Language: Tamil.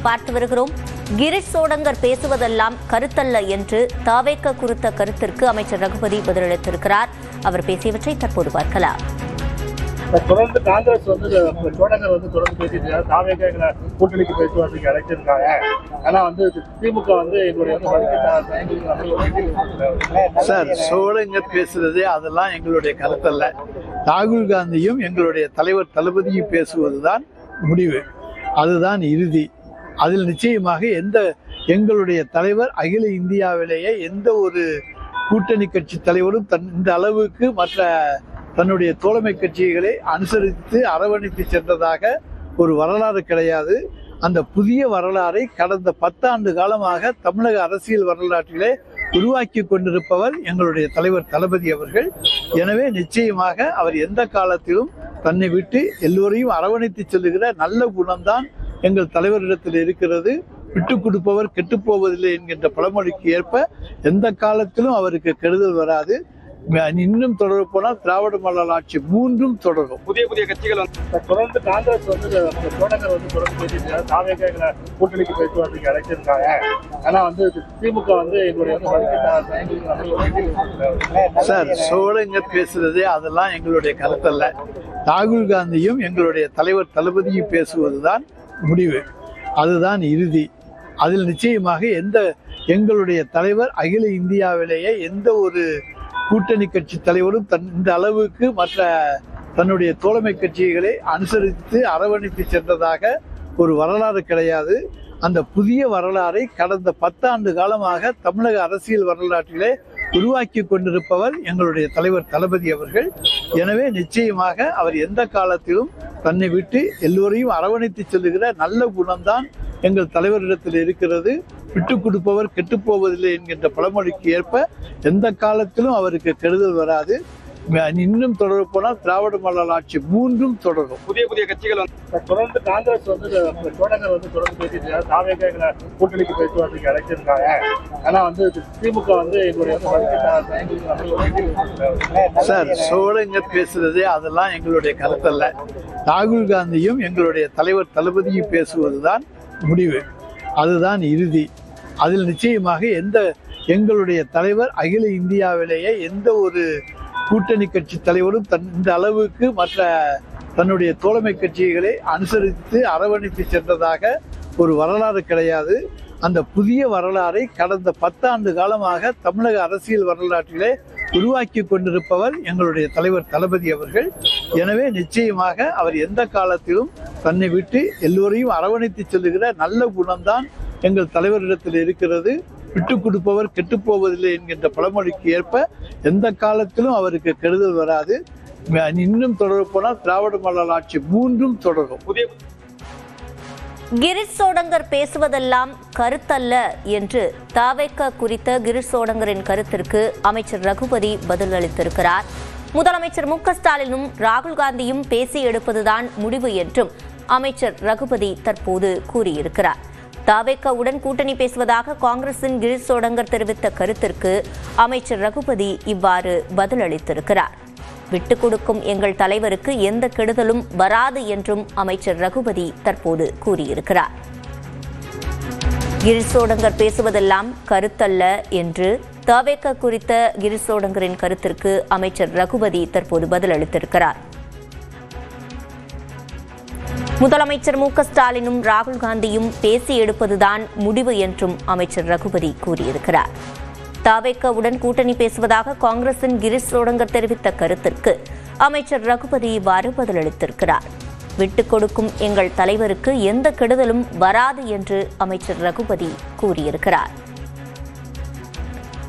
பார்த்து வருகிறோம். கிரீஷ் சோடங்கர் பேசுவதெல்லாம் கருத்தல்ல என்று தாவேக குறித்த கருத்திற்கு அமைச்சர் ரகுபதி பதிலளித்திருக்கிறார். அவர் பேசியவற்றை தற்போது பார்க்கலாம். தொடர்ந்து காங்கிரஸ் சோடங்கர் தொடர்ந்து பேசிட்டு தாவேக கூட்டணிக்கு பேச்சுவார்த்தைக்கு அழைச்சிருக்காங்க. ஆனா திமுக எங்களுடைய சார் சோடங்கர் பேசுறது அதெல்லாம் எங்களுடைய கருத்தல்ல. ராகுல் காந்தியும் எங்களுடைய தலைவர் தளபதியும் பேசுவதுதான் முடிவு, அதுதான் இறுதி. அதில் நிச்சயமாக எங்களுடைய தலைவர் அகில இந்தியாவிலேயே எந்த ஒரு கூட்டணி கட்சி தலைவரும் இந்த அளவுக்கு மற்ற தன்னுடைய தோழமை கட்சிகளை அனுசரித்து அரவணைத்து சென்றதாக ஒரு வரலாறு கிடையாது. அந்த புதிய வரலாறை கடந்த 10 ஆண்டு காலமாக தமிழக அரசியல் வரலாற்றிலே உருவாக்கி கொண்டிருப்பவர் எங்களுடைய தலைவர் தளபதி அவர்கள். எனவே நிச்சயமாக அவர் எந்த காலத்திலும் தன்னை விட்டு எல்லோரையும் அரவணைத்து செல்லுகிற நல்ல குணம்தான் எங்கள் தலைவரிடத்தில் இருக்கிறது. விட்டு கொடுப்பவர் கெட்டுப்போவதில்லை என்கின்ற பழமொழிக்கு ஏற்ப எந்த காலத்திலும் அவருக்கு கெடுதல் வராது. இன்னும் தொடர போனால் திராவிட மாடல் ஆட்சி மூன்றும் தொடரும். புதிய கட்சிகள் தொடர்ந்து காங்கிரஸ் சோடங்கர் தொடர்ந்து பேசிட்டு தாவேக கூட்டணிக்கு பேச்சுவார்த்தைக்கு அழைச்சிருக்காங்க. ஆனா திமுக எங்களுடைய சார் சோடங்கர் பேசுறதே அதெல்லாம் எங்களுடைய கருத்தல்ல. ராகுல் காந்தியும் எங்களுடைய தலைவர் தளபதியும் பேசுவதுதான் முடிவு, அதுதான் இறுதி. அதில் நிச்சயமாக எங்களுடைய தலைவர் அகில இந்தியாவிலேயே எந்த ஒரு கூட்டணி கட்சி தலைவரும் இந்த அளவுக்கு மற்ற தன்னுடைய தோழமை கட்சிகளை அனுசரித்து அரவணைத்து சென்றதாக ஒரு வரலாறு கிடையாது. அந்த புதிய வரலாறை கடந்த 10 ஆண்டு காலமாக தமிழக அரசியல் வரலாற்றிலே உருவாக்கி கொண்டிருப்பவர் எங்களுடைய தலைவர் தளபதி அவர்கள். எனவே நிச்சயமாக அவர் எந்த காலத்திலும் தன்னை விட்டு எல்லோரையும் அரவணைத்து செல்லுகிற நல்ல குணம்தான் எங்கள் தலைவரிடத்தில் இருக்கிறது. விட்டு கொடுப்பவர் கெட்டுப்போவதில்லை என்கின்ற பழமொழிக்கு ஏற்ப எந்த காலத்திலும் அவருக்கு கெடுதல் வராது. இன்னும் தொடர போனால் திராவிட மாடல் ஆட்சி மூன்றும் தொடரும். புதிய கட்சிகள் தொடர்ந்து காங்கிரஸ் சோடங்கர் தொடர்ந்து பேசிட்டு தாவேக கூட்டணிக்கு பேச்சுவார்த்தைக்கு அழைச்சிருக்காங்க. ஆனா திமுக எங்களுடைய சார் சோடங்கர் பேசுறதே அதெல்லாம் எங்களுடைய கருத்தல்ல. ராகுல் காந்தியும் எங்களுடைய தலைவர் தளபதியும் பேசுவதுதான் முடிவு, அதுதான் இறுதி. அதில் நிச்சயமாக எங்களுடைய தலைவர் அகில இந்தியாவிலேயே எந்த ஒரு கூட்டணி கட்சி தலைவரும் இந்த அளவுக்கு மற்ற தன்னுடைய தோழமை கட்சிகளை அனுசரித்து அரவணைத்து சென்றதாக ஒரு வரலாறு கிடையாது. அந்த புதிய வரலாறை கடந்த 10 ஆண்டு காலமாக தமிழக அரசியல் வரலாற்றிலே உருவாக்கி கொண்டிருப்பவர் எங்களுடைய தலைவர் தளபதி அவர்கள். எனவே நிச்சயமாக அவர் எந்த காலத்திலும் தன்னை விட்டு எல்லோரையும் அரவணைத்து செல்லுகிற நல்ல குணம்தான் எங்கள் தலைவரிடத்தில் இருக்கிறது. விட்டு கொடுப்பவர் கெட்டுப்போவதில்லை என்கின்ற பழமொழிக்கு ஏற்ப எந்த காலத்திலும் அவருக்கு கெடுதல் வராது. இன்னும் தொடர போனால் திராவிட மாடல் ஆட்சி மூன்றும் தொடரும். கிரீஷ் சோடங்கர் பேசுவதெல்லாம் கருத்தல்ல என்று தாவேக குறித்த கிரீஷ் சோடங்கரின் கருத்திற்கு அமைச்சர் ரகுபதி பதிலளித்திருக்கிறார். முதலமைச்சர் மு.க.ஸ்டாலினும் ராகுல் காந்தியும் பேசி எடுப்பதுதான் முடிவு என்றும் அமைச்சர் ரகுபதி தற்போது கூறியிருக்கிறார். தாவேகவுடன் கூட்டணி பேசுவதாக காங்கிரசின் கிரீஷ் சோடங்கர் தெரிவித்த கருத்திற்கு அமைச்சர் ரகுபதி இவ்வாறு பதிலளித்திருக்கிறார். விட்டுக் கொடுக்கும் எங்கள் தலைவருக்கு எந்த கெடுதலும் வராது என்றும் அமைச்சர் ரகுபதி தற்போது கூறியிருக்கிறார். கிரீஷ் சோடங்கர் பேசுவதெல்லாம் கருத்தல்ல என்று தாவேக குறித்த கிரீஷ் சோடங்கரின் கருத்திற்கு அமைச்சர் ரகுபதி தற்போது பதிலளித்திருக்கிறார். முதலமைச்சர் மு.க.ஸ்டாலினும் ராகுல் காந்தியும் பேசி எடுப்பதுதான் முடிவு என்றும் அமைச்சர் ரகுபதி கூறியிருக்கிறார். தாவேகவுடன் கூட்டணி பேசுவதாக காங்கிரசின் கிரீஷ் சோடங்கர் தெரிவித்த கருத்திற்கு அமைச்சர் ரகுபதி இவ்வாறு பதிலளித்திருக்கிறார். விட்டுக் கொடுக்கும் எங்கள் தலைவருக்கு எந்த கெடுதலும் வராது என்று அமைச்சர் ரகுபதி கூறியிருக்கிறார்.